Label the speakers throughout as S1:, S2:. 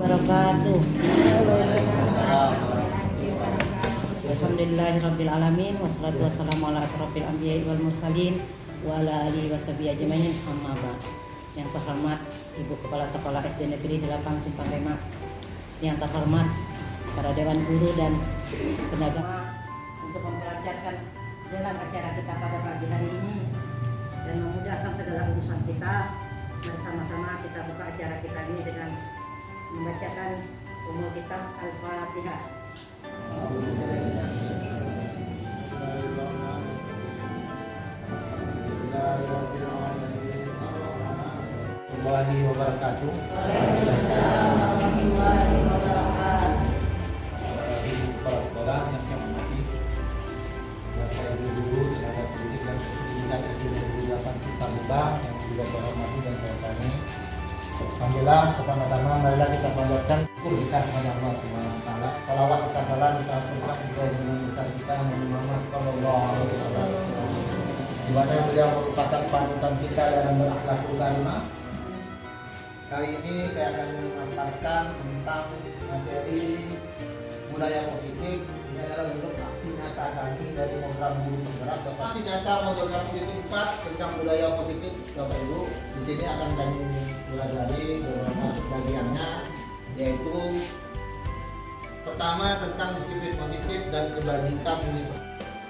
S1: Wabarakatuh. Alhamdulillahirabbil alamin wassalatu wassalamu ala asrofil anbiya'i wal mursalin wa ala alihi washabihi ajmain, amma ba'd. Yang terhormat Ibu Kepala Sekolah SD Negeri 8 Simpang Remak, yang terhormat para dewan guru dan tenaga untuk memperlancarkan jalan acara kita pada pagi hari ini dan memudahkan segala urusan kita. Bersama-sama kita buka acara kita ini dengan membacakan umul kitab Al-Fatihah.
S2: Warahmatullahi wabarakatuh. Ibu kepala sekolah yang saya hormati, Bapak Ibu guru, tenaga pendidik dan pendidikan SD Negeri 8 Simpang Lebak yang juga saya hormati dan saya hormati. Alhamdulillah, pertama-tama marilah kita panjatkan syukur kita kepada Allah Subhanahu wa taala. Salawat dan salam kita aturkan kepada junjungan besar kita Muhammad sallallahu alaihi wasallam. Di mana beliau merupakan panutan kita dalam berakhlakul karimah. Kali ini saya akan memaparkan tentang materi budaya positif. Ini adalah bentuk aksi nyata kami dari program guru penggerak. Aksi nyata modul positif 4 tentang budaya positif, Bapak Ibu. Di sini akan kami pelajari beberapa bagiannya, yaitu pertama tentang disiplin positif dan kebajikan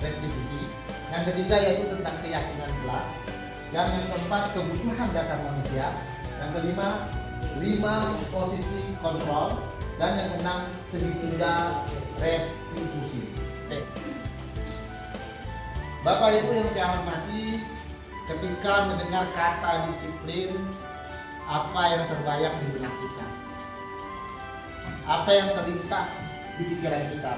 S2: restitusi. Yang ketiga yaitu tentang keyakinan kelas. Yang keempat kebutuhan dasar manusia. Yang kelima 5 posisi kontrol. Dan yang keenam segitiga restitusi. Oke. Bapak Ibu yang saya hormati, ketika mendengar kata disiplin, apa yang terbayang di benak kita? Apa yang terlintas di pikiran kita?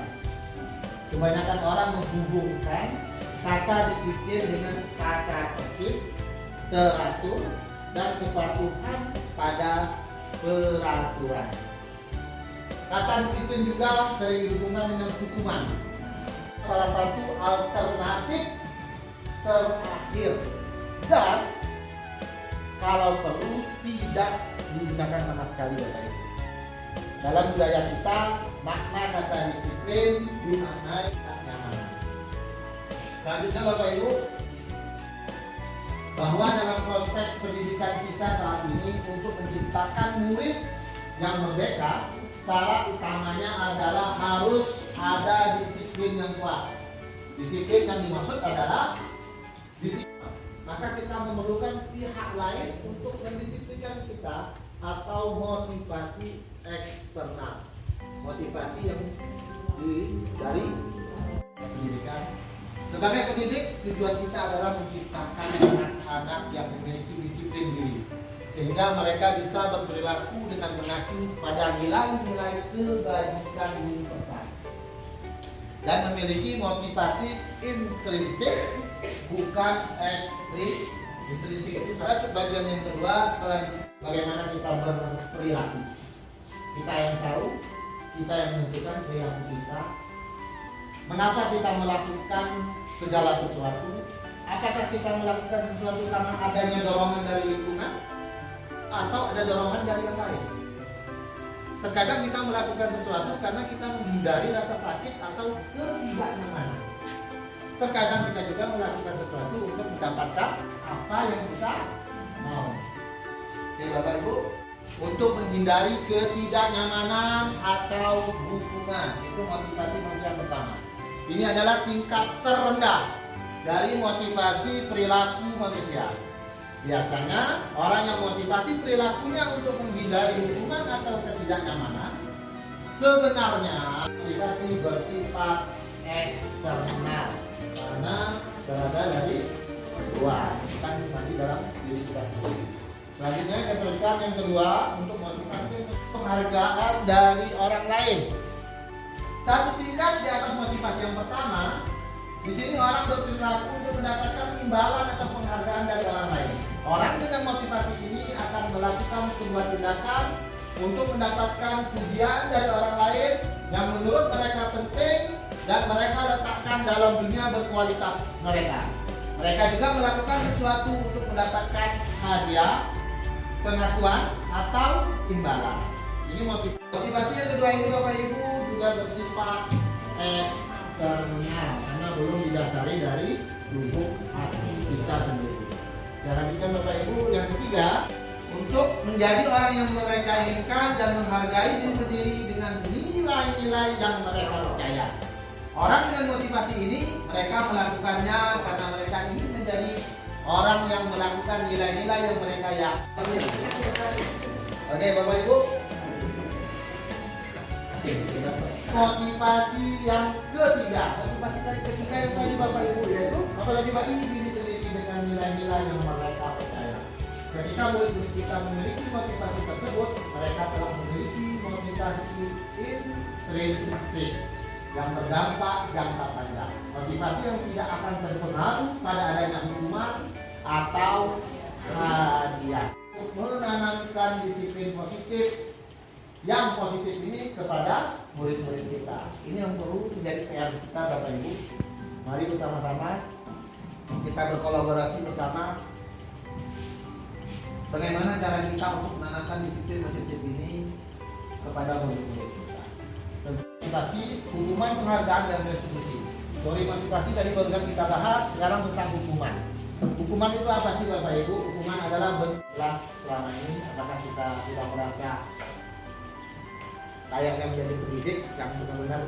S2: Kebanyakan orang menghubungkan kata disiplin dengan kata tertib, teratur, dan kepatuhan pada peraturan. Kata disiplin juga sering dihubungkan dengan hukuman. Salah satu alternatif terakhir, dan kalau perlu tidak digunakan sama sekali, Bapak Ibu. Dalam budaya kita, makna kata disiplin dimaknai kenyamanan. Selanjutnya Bapak Ibu, bahwa dalam konteks pendidikan kita saat ini untuk menciptakan murid yang merdeka, syarat utamanya adalah harus ada disiplin yang kuat. Disiplin yang dimaksud adalah disiplin. Maka kita memerlukan pihak lain untuk mendisiplinkan kita atau motivasi eksternal. Motivasi yang dari pendidikan. Sebagai pendidik, tujuan kita adalah menciptakan anak-anak yang memiliki disiplin diri, sehingga mereka bisa berperilaku dengan mengacu pada nilai-nilai kebajikan universal dan memiliki motivasi intrinsik, bukan ekstrinsik. Itu salah bagian yang kedua, setelah bagaimana kita berperilaku. Kita yang tahu, kita yang menentukan perilaku kita. Mengapa kita melakukan segala sesuatu? Apakah kita melakukan sesuatu karena adanya dorongan dari lingkungan atau ada dorongan dari yang lain? Terkadang kita melakukan sesuatu karena kita menghindari rasa sakit atau ketidaknyamanan. Terkadang kita juga melakukan sesuatu untuk mendapatkan apa yang kita mau. Oke Bapak Ibu, untuk menghindari ketidaknyamanan atau hukuman, itu motivasi manusia pertama. Ini adalah tingkat terendah dari motivasi perilaku manusia. Biasanya orang yang motivasi perilakunya untuk menghindari hukuman atau ketidaknyamanan, sebenarnya motivasi bersifat eksternal karena berada dari luar, bukan masih dalam diri kita sendiri. Selanjutnya kita teruskan yang kedua, untuk motivasi penghargaan dari orang lain. Satu tingkat di atas motivasi yang pertama, di sini orang berperilaku untuk mendapatkan imbalan atau penghargaan dari orang lain. Orang dengan motivasi ini akan melakukan sebuah tindakan untuk mendapatkan pujian dari orang lain yang menurut mereka penting dan mereka letakkan dalam dunia berkualitas mereka. Mereka juga melakukan sesuatu untuk mendapatkan hadiah, pengakuan, atau imbalan. Ini motivasi yang kedua ini Bapak Ibu juga bersifat eksternal karena belum didasari dari lubuk hati kita sendiri. Cara kita Bapak Ibu yang ketiga, untuk menjadi orang yang mereka inginkan dan menghargai diri sendiri dengan nilai-nilai yang mereka percaya. Orang dengan motivasi ini mereka melakukannya karena mereka ingin menjadi orang yang melakukan nilai-nilai yang mereka yakini. Oke Bapak Ibu. Motivasi yang ketiga, motivasi dari ketiga yang tadi Bapak Ibu yaitu apa tadi Pak? Ini diri sendiri dengan nilai-nilai yang mereka percaya. Ketika murid-murid kita memiliki motivasi tersebut, mereka telah memiliki motivasi intrinsik yang berdampak jangka panjang. Motivasi yang tidak akan terpengaruh pada adanya hukuman atau hadiah. Menanamkan disiplin positif yang positif ini kepada murid-murid kita. Ini yang perlu menjadi PR kita Bapak Ibu. Mari bersama-sama kita berkolaborasi bersama bagaimana cara kita untuk menanamkan disiplin positif ini kepada murid-murid kita. Motivasi, hukuman, penghargaan, dan restitusi. Dari motivasi tadi barusan kita bahas, sekarang tentang hukuman. Hukuman itu apa sih Bapak Ibu? Hukuman adalah bentuklah selama ini apakah kita tidak merasa layaknya menjadi pendidik yang benar-benar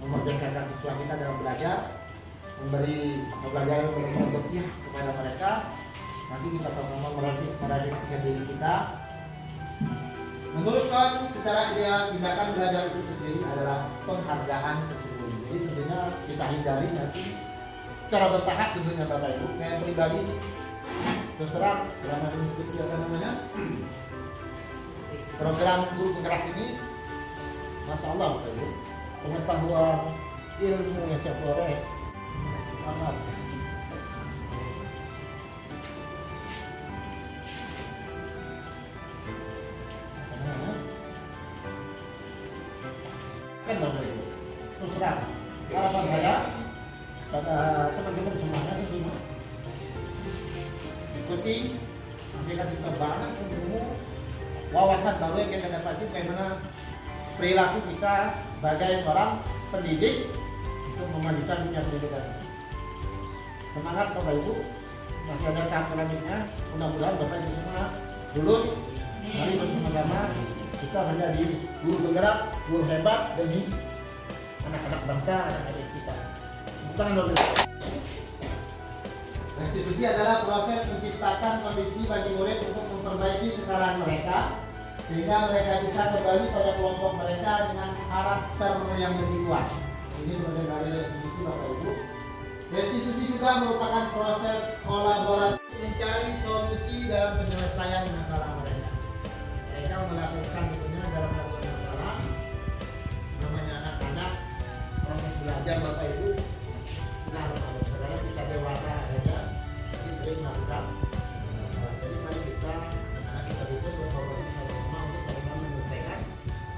S2: memerdekakan siswa kita dalam belajar, memberi pembelajaran benar-benar berpihak kepada mereka. Nanti kita sama-sama merefleksikan diri kita. Menurut Kon, secara ideal tindakan belajar itu sendiri adalah penghargaan sesungguhnya. Jadi tentunya kita hindari nanti secara bertahap tentunya Bapak Ibu. Saya pribadi terserah selama mengikuti apa namanya program guru penggerak ini, Masya Allah Bapak Ibu, pengetahuan ilmu yang saya peroleh amat kan Bapak Ibu. Terserah harapan saya pada teman-teman semuanya tentunya ikuti, nanti akan kita banyak ilmu wawasan baru yang kita dapati bagaimana perilaku kita sebagai seorang pendidik untuk memajukan dunia pendidikan. Semangat Bapak Ibu, masih ada tahap selanjutnya. Mudah-mudahan Bapak Ibu semua lulus. Mari bersama-sama kita menjadi guru penggerak, guru hebat demi anak-anak bangsa, anak-anak kita. Bukan Bapak Ibu. Restitusi adalah proses menciptakan kondisi bagi murid untuk memperbaiki kesalahan mereka sehingga mereka bisa kembali pada kelompok mereka dengan karakter yang lebih kuat. Ini bagian dari restitusi Bapak Ibu. Restitusi juga merupakan proses kolaborasi mencari solusi dalam penyelesaian masalah mereka. Mereka melakukan tentunya dalam melakukan masalah, namanya anak-anak proses belajar Bapak Ibu. Nah, sebenarnya kita dewasa aja, jadi sering melakukan. Jadi mari kita anak-anak kita itu berkolaborasi sama-sama untuk bagaimana menyelesaikan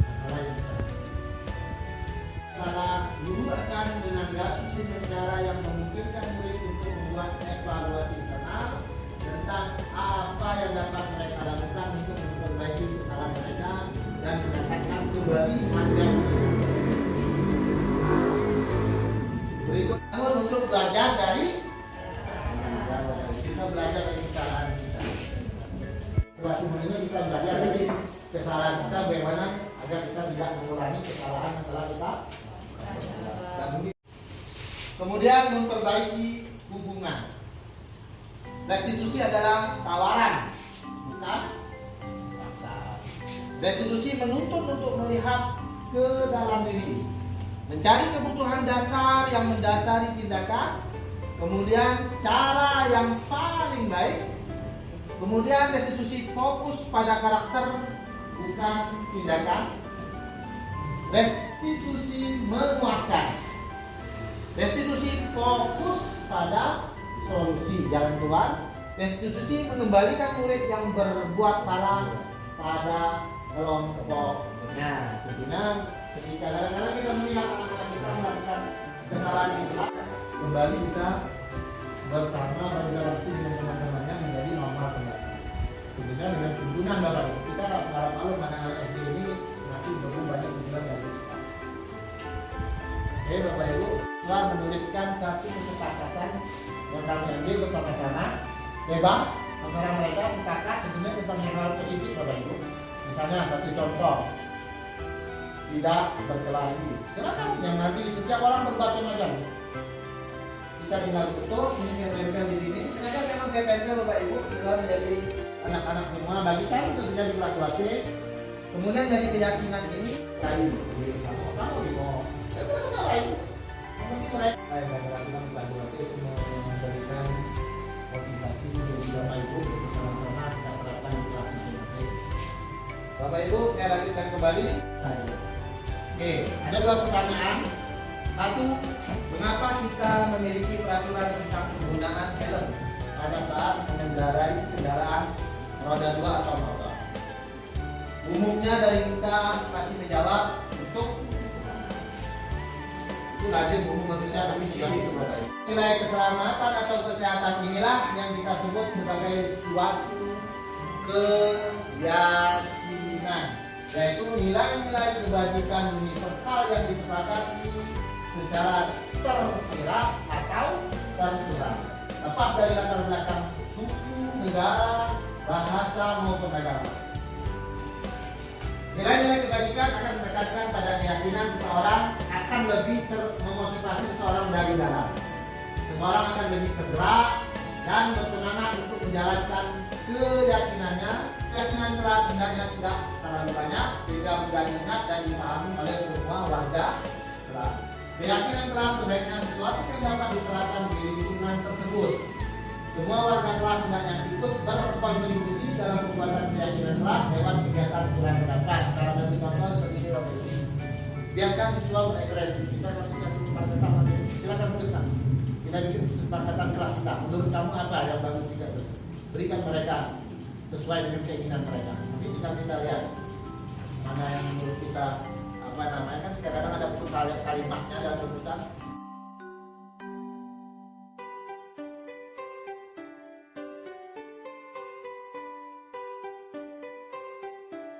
S2: masalah yang kita. Salah guru akan menanggapi dengan cara yang memungkinkan murid untuk membuat evaluasi internal tentang apa yang dapat mereka lakukan untuk memperbaiki kesalahan mereka dan mendapatkan kembali panjang. Berikut namun untuk belajar dari kita belajar dari kesalahan kita. Waktu ini kita belajar dari kesalahan kita bagaimana agar kita tidak mengulangi kesalahan setelah kita. Kemudian memperbaiki hubungan. Restitusi adalah tawaran, bukan paksa. Restitusi menuntut untuk melihat ke dalam diri, mencari kebutuhan dasar yang mendasari tindakan, kemudian cara yang paling baik, kemudian restitusi fokus pada karakter bukan tindakan. Restitusi menguatkan. Restitusi fokus pada solusi jalan keluar. Restitusi mengembalikan murid yang berbuat salah pada kelompoknya. Tentunya ketika kadang-kadang kita melihat anak-anak kita melakukan kesalahan kita, kembali bisa bersama berinteraksi dengan teman-temannya menjadi normal kembali. Tentunya dengan tuntunan Bapak Ibu kita para malu anak-anak SD ini Oke, Bapak Ibu, telah menuliskan satu kesepakatan yang kami ambil bersama-sama, bebas antara mereka sepakat tentunya tentang hal positif, Bapak Ibu. Misalnya satu contoh, tidak berkelahi. Kenapa? Yang nanti setiap orang berbagai macam. Kita tinggal tutup, ini yang tempel di sini. Sengaja memang saya tempel Bapak Ibu, sudah menjadi anak-anak semua. Bagi kami tentunya di laki-laki. Kemudian dari keyakinan ini, kayu, sama kamu di mau. Itu masalah itu. Mungkin mereka, laki-laki dan laki-laki itu memberikan motivasi bagi Bapak Ibu untuk bersama-sama kita terapkan di kelas masing-masing. Bapak Ibu, saya lanjutkan kembali. Oke, ada dua pertanyaan. Satu, mengapa kita memiliki peraturan tentang penggunaan helm pada saat mengendarai kendaraan roda 2 atau motor? Umumnya dari kita pasti menjawab untuk itu lazim umum manusia tapi siang itu Bapak Ibu. Nilai keselamatan atau kesehatan inilah yang kita sebut sebagai suatu keyakinan, yaitu nilai-nilai kebajikan universal yang disepakati secara tersirat atau tersurat, lepas dari latar belakang suku, negara, bahasa maupun agama. Nilai-nilai kebajikan akan menekankan pada keyakinan seseorang akan lebih memotivasi seseorang dari dalam. Seseorang akan lebih tergerak dan bersemangat untuk menjalankan keyakinannya. Keyakinan telah sebenarnya tidak terlalu banyak sehingga mudah diingat dan dipahami oleh semua warga. Keyakinan telah sebaiknya sesuatu yang dapat diterapkan di lingkungan tersebut. Semua warga kelas yang ikut berkontribusi dalam pembuatan keyakinan kelas lewat kegiatan kurang mendapat. Salah satu contoh seperti ini Bapak Ibu. Biarkan siswa berekspresi. Kita kasih satu kesepakatan. Silakan tuliskan. Kita bikin kesepakatan kelas kita. Menurut kamu apa yang bagus tidak? Berikan mereka sesuai dengan keinginan mereka. Nanti kita lihat mana yang menurut kita apa namanya, kan kadang-kadang ada kalimatnya dalam rujukan.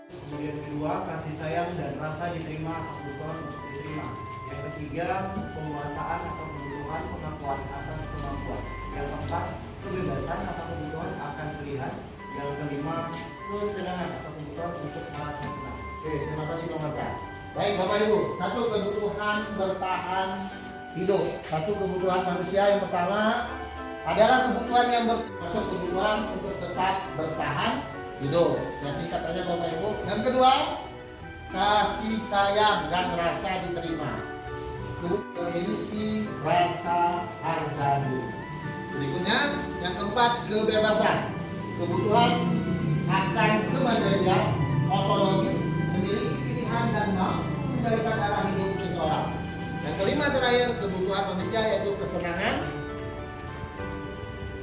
S3: Kemudian kedua, kasih sayang dan rasa diterima atau kebutuhan untuk diterima. Yang ketiga, penguasaan atau kebutuhan pengakuan atas kemampuan. Yang keempat, kebebasan atau kebutuhan akan terlihat. Yang kelima, kesenangan atau kebutuhan untuk merasa senang.
S2: Oke, terima kasih Bang Marta. Baik Bapak Ibu, satu kebutuhan bertahan hidup. Satu kebutuhan manusia yang pertama adalah kebutuhan yang masuk kebutuhan untuk tetap bertahan hidup. Saya singkat aja Bapak Ibu. Yang kedua, kasih sayang dan rasa diterima. Memiliki rasa harga diri. Berikutnya, yang keempat, kebebasan. Kebutuhan akan kemandirian, otonomi, memiliki pilihan dan mampu mengendalikan arah hidup seseorang. Yang kelima terakhir, kebutuhan manusia yaitu kesenangan,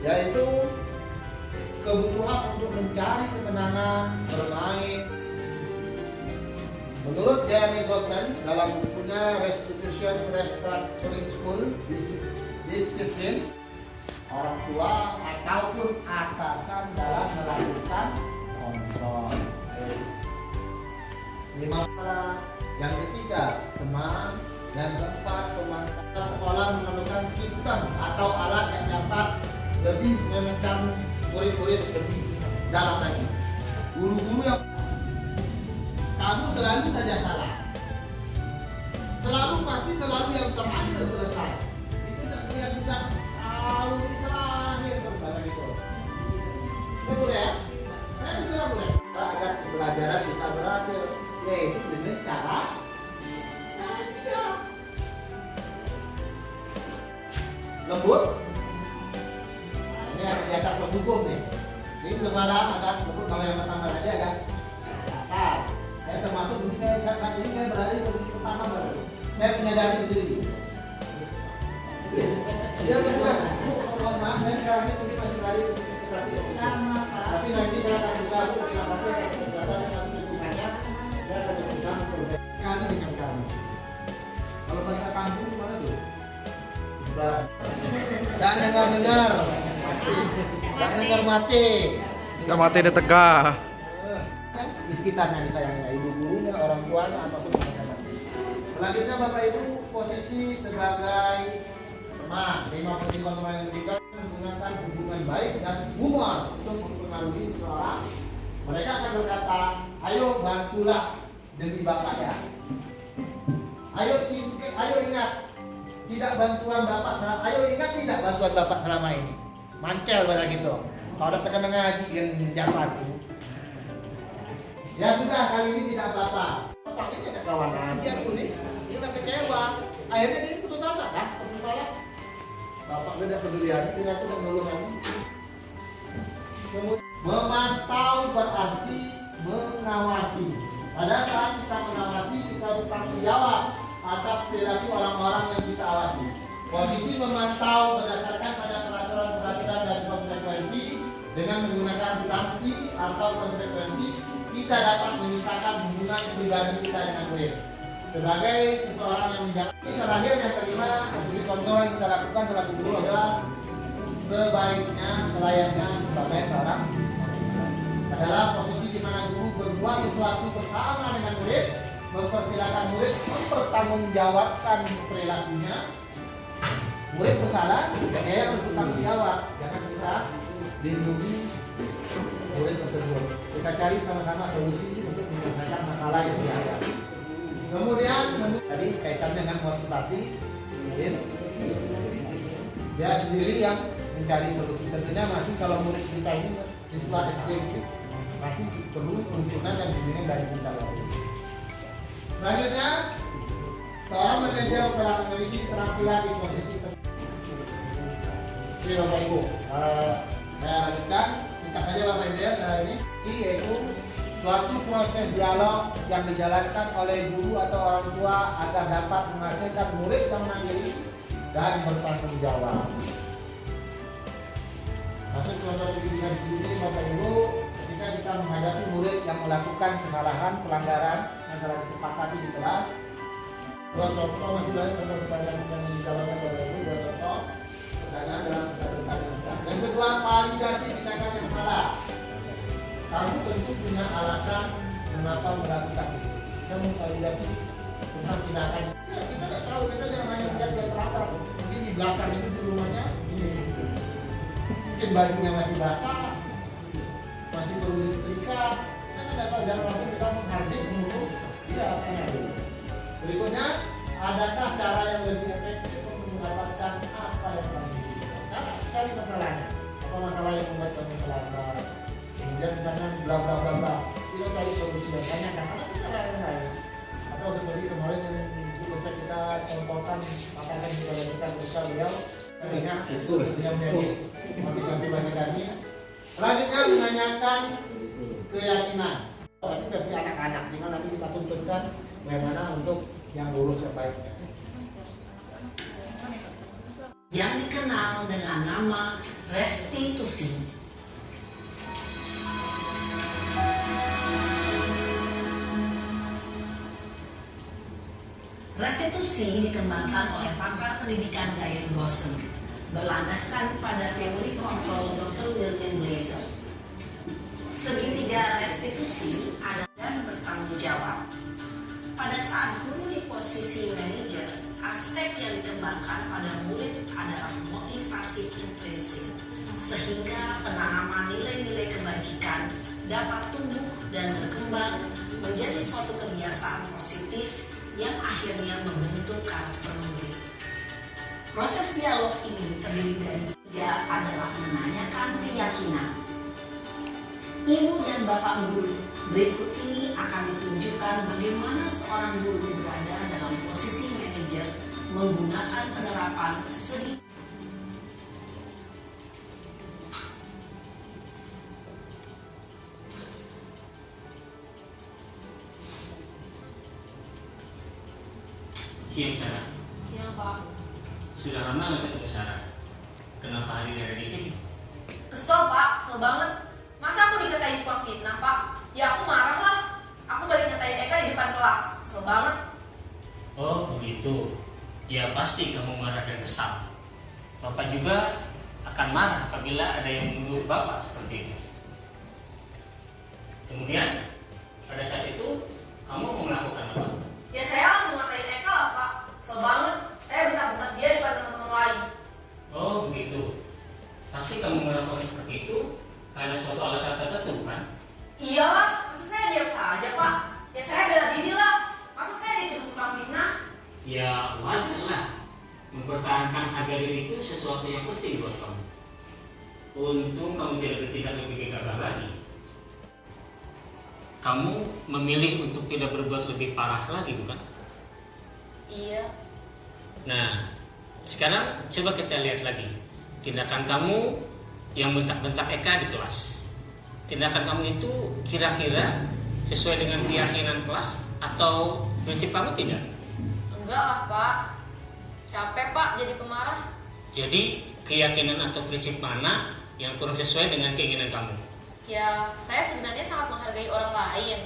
S2: yaitu kebutuhan untuk mencari kesenangan, bermain. Menurut Jeremy Gossen dalam bukunya Restitution Restructuring School Discipline, orang tua ataupun atasan dalam melakukan kontrol. Yang ketiga, teman. Yang keempat, pemantauan sekolah memerlukan sistem atau alat yang dapat lebih menekan murid-murid lebih dalam lagi. Guru-guru yang kamu selalu saja salah, selalu yang terakhir selesai. Itu yang sudah tahu ini terakhir bahasa itu. Betul ya? Itu sudah boleh. Agar pembelajaran bisa berhasil, yaitu dengan cara lembut. Ini di atas pendukung nih. Ini belum ada agak lembut, kalau yang pertama aja agak kasar. Saya termasuk ini saya berada di posisi pertama baru. Saya menyadari sendiri. Ya sesuai. Mohon maaf, saya sekarang ini mungkin masih berada di posisi seperti itu.
S4: Sama Pak.
S2: Tapi nanti saya akan buka apa yang kelihatan dengan perhitungannya. Saya akan berikan sekali dengan kamu. Kalau bahasa kampung gimana tuh? Dan dengar, dan dengar mati.
S5: Gak mati di tegak.
S2: Di sekitarnya disayangi ibu gurunya, orang tuanya ataupun masyarakat. Selanjutnya Bapak Ibu posisi sebagai teman. Tema posisi kontrol yang ketiga menggunakan hubungan baik dan humor untuk mempengaruhi seseorang. Mereka akan berkata, ayo bantulah demi Bapak ya. Ayo ingat tidak bantuan Bapak selama, ayo ingat tidak bantuan Bapak selama ini. Mancel bahasa gitu. Kalau ada tekan ngaji yang jawab itu. Ya sudah kali ini tidak apa-apa. Pakainya ada kawan aja nih. Dia udah kecewa. Akhirnya dia putus asa kan? Putus asa. Bapak udah peduli aja dengan aku udah nolong lagi. Memantau berarti mengawasi. Pada saat kita mengawasi, kita bertanggung jawab atas perilaku orang-orang yang kita awasi. Posisi memantau berdasarkan pada peraturan-peraturan dan konsekuensi dengan menggunakan sanksi atau konsekuensi, kita dapat memisahkan hubungan pribadi kita dengan murid. Sebagai seseorang yang menjalani terakhir yang kelima, jadi kontrol yang kita lakukan setelah guru adalah sebaiknya selayaknya sebagai seorang adalah posisi di mana guru berbuat sesuatu bersama dengan murid, mempersilakan murid mempertanggungjawabkan perilakunya. Murid bersalah, dia harus bertanggung jawab. Jangan kita lindungi murid tersebut. Kita cari sama-sama solusi untuk menyelesaikan masalah yang ada. Kemudian tadi kaitannya dengan motivasi, dia sendiri yang mencari solusi. Tentunya masih kalau murid kita ini siswa SD masih perlu tuntunan dan bimbingan dari kita lagi. Selanjutnya, seorang manajer telah memiliki keterampilan di posisi ini Bapak Ibu. Saya lanjutkan, singkat saja Bapak Ibu ya ini, yaitu suatu proses dialog yang dijalankan oleh guru atau orang tua agar dapat menghasilkan murid yang mandiri dan bertanggung jawab. Masuk contoh pendidikan di sini Bapak Ibu, ketika kita menghadapi murid yang melakukan kesalahan, pelanggaran yang telah disepakati di kelas. Dua contoh masih banyak contoh pertanyaan yang dijalankan Bapak Ibu, dua contoh pertanyaan dalam pertanyaan. Yang kedua, validasi tindakan yang salah. Kamu tentu punya alasan mengapa melakukan itu. Kita memvalidasi tentang tindakan. Ya, kita tidak tahu, kita jangan hanya melihat dia terlatar. Mungkin di belakang itu di rumahnya, mungkin bajunya masih basah, masih perlu disetrika. Kita kan tidak tahu, jangan langsung kita menghardik menurut dia apa yang ada. Berikutnya, adakah cara yang lebih efektif untuk mendapatkan apa yang kamu inginkan? Karena sekali masalahnya, apa masalah yang membuat kamu terlambat? Kemudian misalnya bla bla bla bla, kita cari solusi dan tanyakan apa masalah yang lain. Atau seperti kemarin yang sempat kita contohkan makanan yang kita berusaha beliau. Ingat itu yang menjadi motivasi bagi kami. Selanjutnya menanyakan keyakinan. Tapi versi anak-anak, tinggal nanti kita tuntutkan bagaimana untuk yang lurus yang baiknya.
S4: Yang dikenal dengan nama restitusi. Restitusi dikembangkan oleh pakar pendidikan Diane Gosson, berlandaskan pada teori kontrol Dr. William Blazer. Segitiga restitusi adalah dan bertanggung jawab. Pada saat guru di posisi manajer, aspek yang dikembangkan pada murid adalah motivasi intrinsik, sehingga penanaman nilai-nilai kebajikan dapat tumbuh dan berkembang menjadi suatu kebiasaan positif yang akhirnya membentuk karakter murid. Proses dialog ini terdiri dari tiga adalah menanyakan keyakinan. Ibu dan Bapak guru, berikut ini akan ditunjukkan bagaimana seorang guru berada dalam posisi manajer menggunakan penerapan segi.
S5: Siang Sarah.
S4: Siang Pak.
S5: Sudah lama nggak ketemu Sarah? Kenapa hari ini ada di sini?
S6: Kesel Pak, kesel banget. Masa aku dikatain tukang fitnah Pak? Ya aku marah lah. Aku balik ngatain Eka di depan kelas. Kesel banget.
S5: Oh begitu. Ya pasti kamu marah dan kesal. Bapak juga akan marah apabila ada yang menuduh Bapak seperti itu. Kemudian pada saat itu kamu mau melakukan apa?
S6: Ya saya langsung ngatain Eka
S5: alasan tertentu kan?
S6: Iyalah, masa saya diam saja Pak? Ya saya bela diri lah. Masa saya dituduh tukang fitnah?
S5: Ya wajar lah. Mempertahankan harga diri itu sesuatu yang penting buat kamu. Untung kamu tidak bertindak lebih gegabah lagi. Kamu memilih untuk tidak berbuat lebih parah lagi, bukan?
S6: Iya.
S5: Nah, sekarang coba kita lihat lagi tindakan kamu yang bentak-bentak Eka di kelas. Tindakan kamu itu kira-kira sesuai dengan keyakinan kelas atau prinsip kamu tidak?
S6: Enggak lah Pak. Capek Pak jadi pemarah.
S5: Jadi keyakinan atau prinsip mana yang kurang sesuai dengan keinginan kamu?
S6: Ya, saya sebenarnya sangat menghargai orang lain.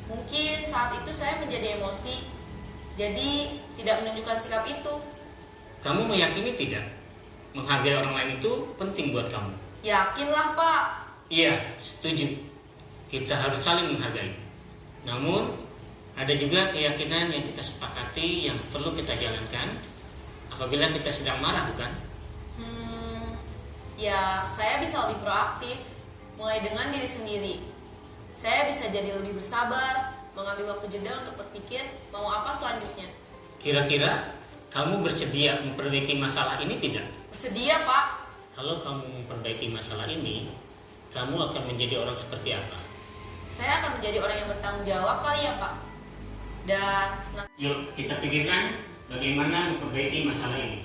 S6: Mungkin saat itu saya menjadi emosi, jadi tidak menunjukkan sikap itu.
S5: Kamu meyakini tidak? Menghargai orang lain itu penting buat kamu.
S6: Yakinlah Pak.
S5: Iya, setuju. Kita harus saling menghargai. Namun, ada juga keyakinan yang kita sepakati yang perlu kita jalankan apabila kita sedang marah, bukan?
S6: Ya, saya bisa lebih proaktif, mulai dengan diri sendiri. Saya bisa jadi lebih bersabar, mengambil waktu jeda untuk berpikir mau apa selanjutnya.
S5: Kira-kira kamu bersedia memperbaiki masalah ini tidak?
S6: Bersedia Pak.
S5: Kalau kamu memperbaiki masalah ini, kamu akan menjadi orang seperti apa?
S6: Saya akan menjadi orang yang bertanggung jawab kali ya Pak. Dan
S5: Yuk kita pikirkan bagaimana memperbaiki masalah ini.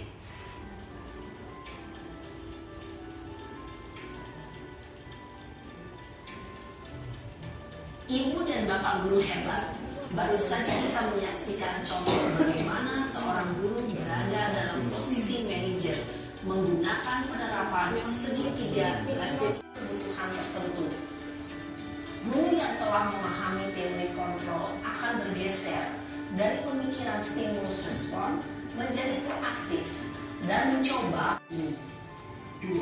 S4: Ibu dan Bapak guru hebat, baru saja kita menyaksikan contoh bagaimana seorang guru berada dalam posisi manajer menggunakan penerapan segitiga restitusi kebutuhan tertentu. Guru yang telah memahami teori kontrol akan bergeser dari pemikiran stimulus respon menjadi proaktif dan mencoba. 2.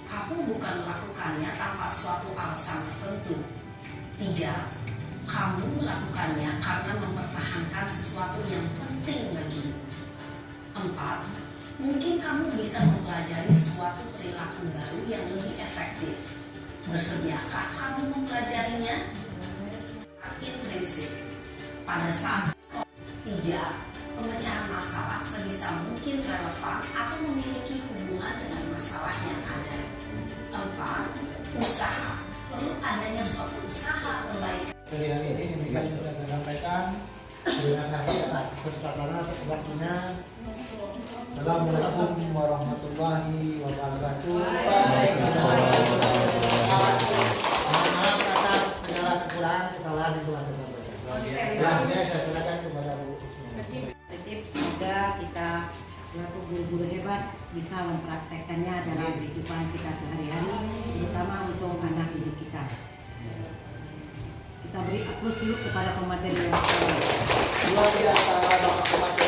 S4: Kamu bukan melakukannya tanpa suatu alasan tertentu. 3. Kamu melakukannya karena mempertahankan sesuatu yang penting bagimu. 4. Mungkin kamu bisa mempelajari suatu perilaku baru yang lebih efektif. Bersediakah kamu mempelajarinya? Intrinsik. Pada saat 3. Pemecahan masalah sebisa mungkin relevan atau memiliki hubungan dengan masalah yang ada. 4. Usaha. Perlu adanya suatu usaha membaik.
S2: Dari hari ini demikian yang sudah saya sampaikan. Terima kasih atas kesempatan atas waktunya. Assalamualaikum warahmatullahi wabarakatuh. Maaf atas segala kekurangan kesalahan yang telah disampaikan. Selanjutnya saya serahkan kepada Bu Usman.
S1: Semoga kita selaku guru-guru hebat bisa mempraktekkannya dalam kehidupan kita sehari-hari, terutama untuk anak didik kita. Kita beri aplaus dulu kepada pemateri yang
S2: Luar biasa Bapak Pemateri.